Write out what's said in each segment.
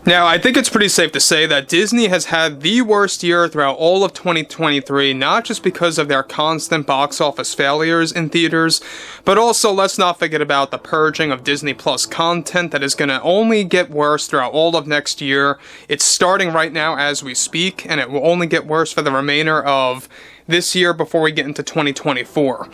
Now, I think it's pretty safe to say that Disney has had the worst year throughout all of 2023, not just because of their constant box office failures in theaters, but also let's not forget about the purging of Disney Plus content that is going to only get worse throughout all of next year. It's starting right now as we speak, and it will only get worse for the remainder of this year before we get into 2024.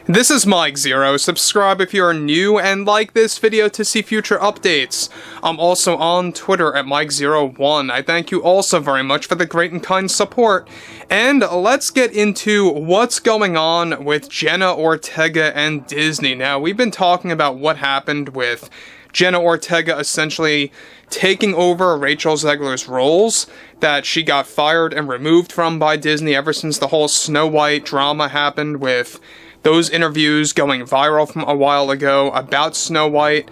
This is Mike Zero. Subscribe if you're new and like this video to see future updates. I'm also on Twitter at Mike01. I thank you also very much for the great and kind support. And let's get into what's going on with Jenna Ortega and Disney. Now, we've been talking about what happened with Jenna Ortega essentially taking over Rachel Zegler's roles that she got fired and removed from by Disney ever since the whole Snow White drama happened, with those interviews going viral from a while ago about Snow White,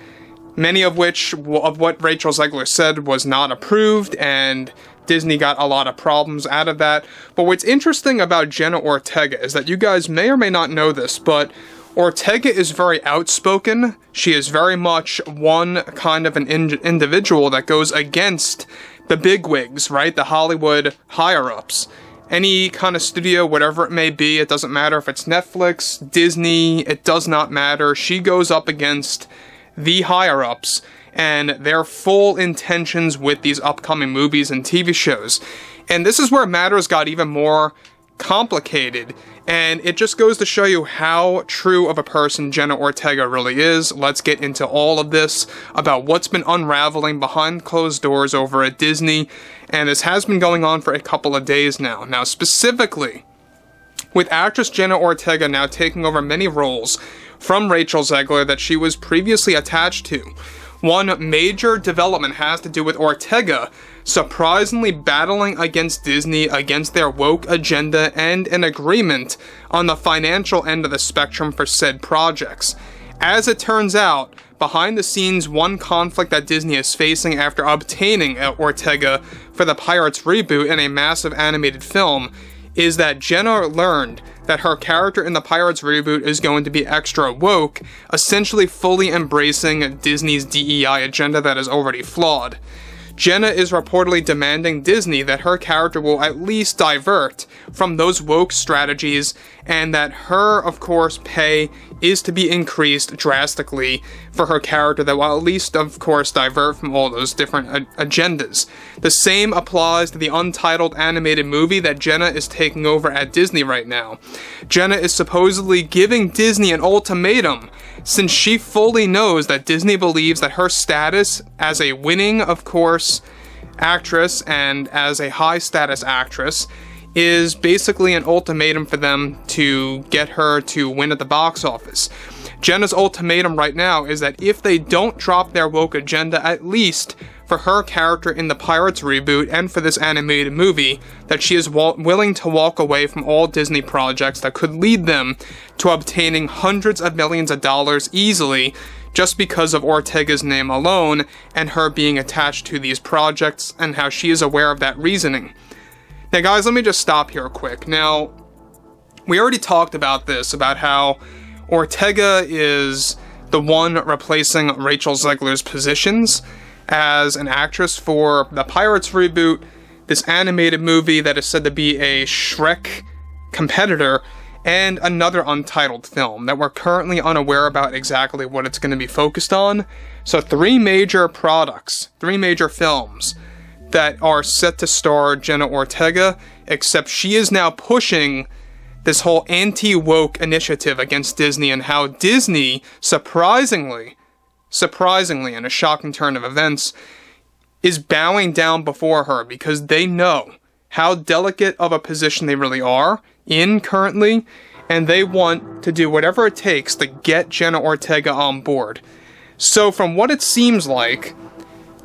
many of which of what Rachel Zegler said was not approved, and Disney got a lot of problems out of that. But what's interesting about Jenna Ortega is that you guys may or may not know this, but Ortega is very outspoken. She is very much one kind of an individual that goes against the bigwigs, right? The Hollywood higher-ups. Any kind of studio, whatever it may be, it doesn't matter if it's Netflix, Disney, it does not matter. She goes up against the higher-ups and their full intentions with these upcoming movies and TV shows. And this is where matters got even more complicated, and it just goes to show you how true of a person Jenna Ortega really is. Let's get into all of this about what's been unraveling behind closed doors over at Disney, and this has been going on for a couple of days now. Now, specifically, with actress Jenna Ortega now taking over many roles from Rachel Zegler that she was previously attached to, one major development has to do with Ortega surprisingly battling against Disney, against their woke agenda, and an agreement on the financial end of the spectrum for said projects. As it turns out, behind the scenes, one conflict that Disney is facing after obtaining Ortega for the Pirates reboot in a massive animated film is that Jenna learned that her character in the Pirates reboot is going to be extra woke, essentially fully embracing Disney's DEI agenda that is already flawed. Jenna is reportedly demanding Disney that her character will at least divert from those woke strategies, and that her, of course, pay is to be increased drastically for her character that will at least, of course, divert from all those different agendas. The same applies to the untitled animated movie that Jenna is taking over at Disney right now. Jenna is supposedly giving Disney an ultimatum, since she fully knows that Disney believes that her status as a winning, of course, actress and as a high-status actress is basically an ultimatum for them to get her to win at the box office. Jenna's ultimatum right now is that if they don't drop their woke agenda, at least for her character in the Pirates reboot and for this animated movie, that she is willing to walk away from all Disney projects that could lead them to obtaining hundreds of millions of dollars easily just because of Ortega's name alone and her being attached to these projects and how she is aware of that reasoning. Now guys, let me just stop here quick. Now, we already talked about this, about how Ortega is the one replacing Rachel Zegler's positions as an actress for the Pirates reboot, this animated movie that is said to be a Shrek competitor, and another untitled film that we're currently unaware about exactly what it's going to be focused on. So 3 major products, 3 major films that are set to star Jenna Ortega, except she is now pushing this whole anti-woke initiative against Disney, and how Disney, surprisingly, in a shocking turn of events, is bowing down before her because they know how delicate of a position they really are in currently, and they want to do whatever it takes to get Jenna Ortega on board. So from what it seems like,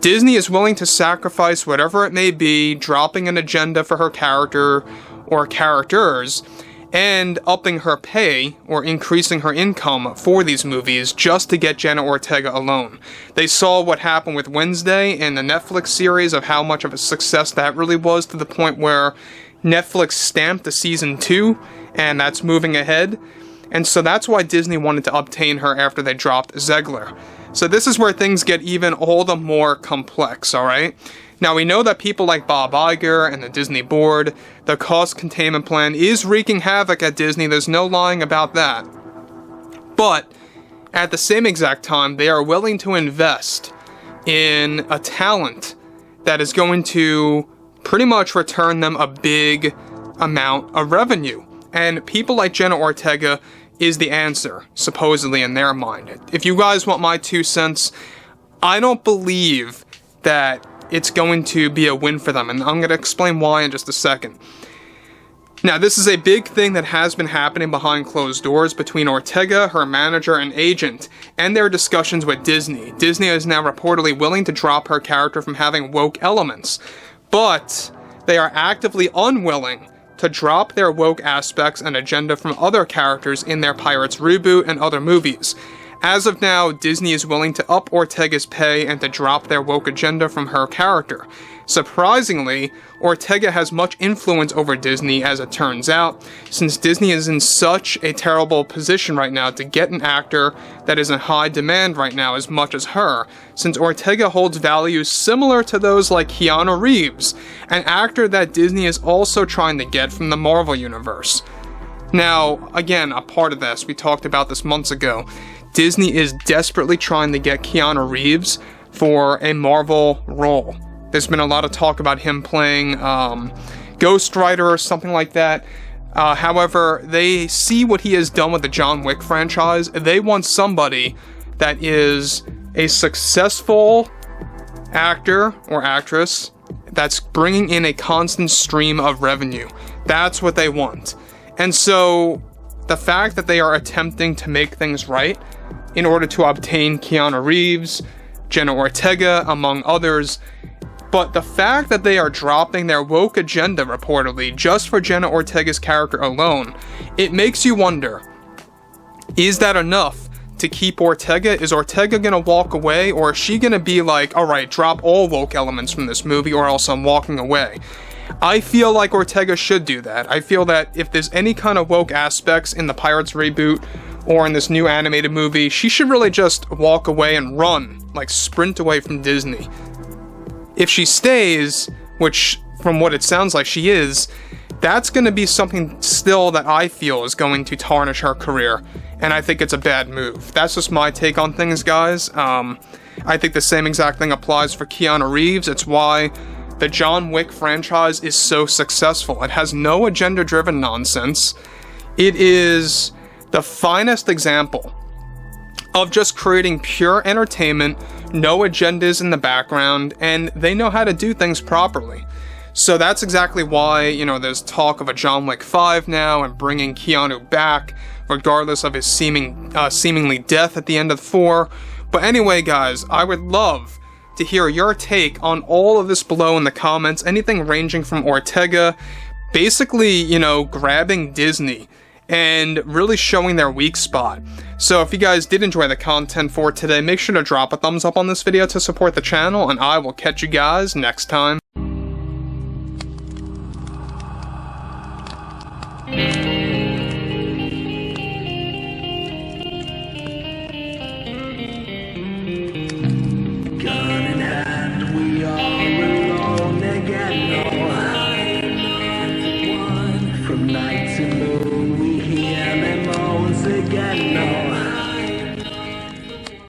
Disney is willing to sacrifice whatever it may be, dropping an agenda for her character or characters, and upping her pay or increasing her income for these movies just to get Jenna Ortega alone. They saw what happened with Wednesday in the Netflix series, of how much of a success that really was, to the point where Netflix stamped a season 2, and that's moving ahead. And so that's why Disney wanted to obtain her after they dropped ZEGLER. So this is where things get even all the more complex, alright? Now we know that people like Bob Iger and the Disney board, the cost containment plan is wreaking havoc at Disney, there's no lying about that. But at the same exact time, they are willing to invest in a talent that is going to pretty much return them a big amount of revenue. And people like Jenna Ortega is the answer, supposedly in their mind. If you guys want my 2 cents, I don't believe that it's going to be a win for them, and I'm going to explain why in just a second. Now, this is a big thing that has been happening behind closed doors between Ortega, her manager, and agent, and their discussions with Disney. Disney is now reportedly willing to drop her character from having woke elements, but they are actively unwilling to drop their woke aspects and agenda from other characters in their Pirates reboot and other movies. As of now, Disney is willing to up Ortega's pay and to drop their woke agenda from her character. Surprisingly, Ortega has much influence over Disney, as it turns out, since Disney is in such a terrible position right now to get an actor that is in high demand right now as much as her, since Ortega holds values similar to those like Keanu Reeves, an actor that Disney is also trying to get from the Marvel Universe. Now, again, a part of this, we talked about this months ago, Disney is desperately trying to get Keanu Reeves for a Marvel role. There's been a lot of talk about him playing Ghost Rider or something like that. However, they see what he has done with the John Wick franchise. They want somebody that is a successful actor or actress that's bringing in a constant stream of revenue. That's what they want. And so, the fact that they are attempting to make things right in order to obtain Keanu Reeves, Jenna Ortega, among others, but the fact that they are dropping their woke agenda, reportedly, just for Jenna Ortega's character alone, it makes you wonder, is that enough to keep Ortega? Is Ortega gonna walk away, or is she gonna be like, alright, drop all woke elements from this movie, or else I'm walking away? I feel like Ortega should do that. I feel that if there's any kind of woke aspects in the Pirates reboot, or in this new animated movie, she should really just walk away and run, like sprint away from Disney. If she stays, which from what it sounds like she is, that's going to be something still that I feel is going to tarnish her career, and I think it's a bad move. That's just my take on things, guys. I think the same exact thing applies for Keanu Reeves. It's why the John Wick franchise is so successful. It has no agenda-driven nonsense. It is the finest example of just creating pure entertainment, no agendas in the background, and they know how to do things properly. So that's exactly why, there's talk of a John Wick 5 now and bringing Keanu back, regardless of his seemingly death at the end of 4. But anyway, guys, I would love to hear your take on all of this below in the comments, anything ranging from Ortega, basically, grabbing Disney and really showing their weak spot. So if you guys did enjoy the content for today, make sure to drop a thumbs up on this video to support the channel, and I will catch you guys next time. Gun in hand, we are alone again. No hiding from night to moon, we hear them moans again.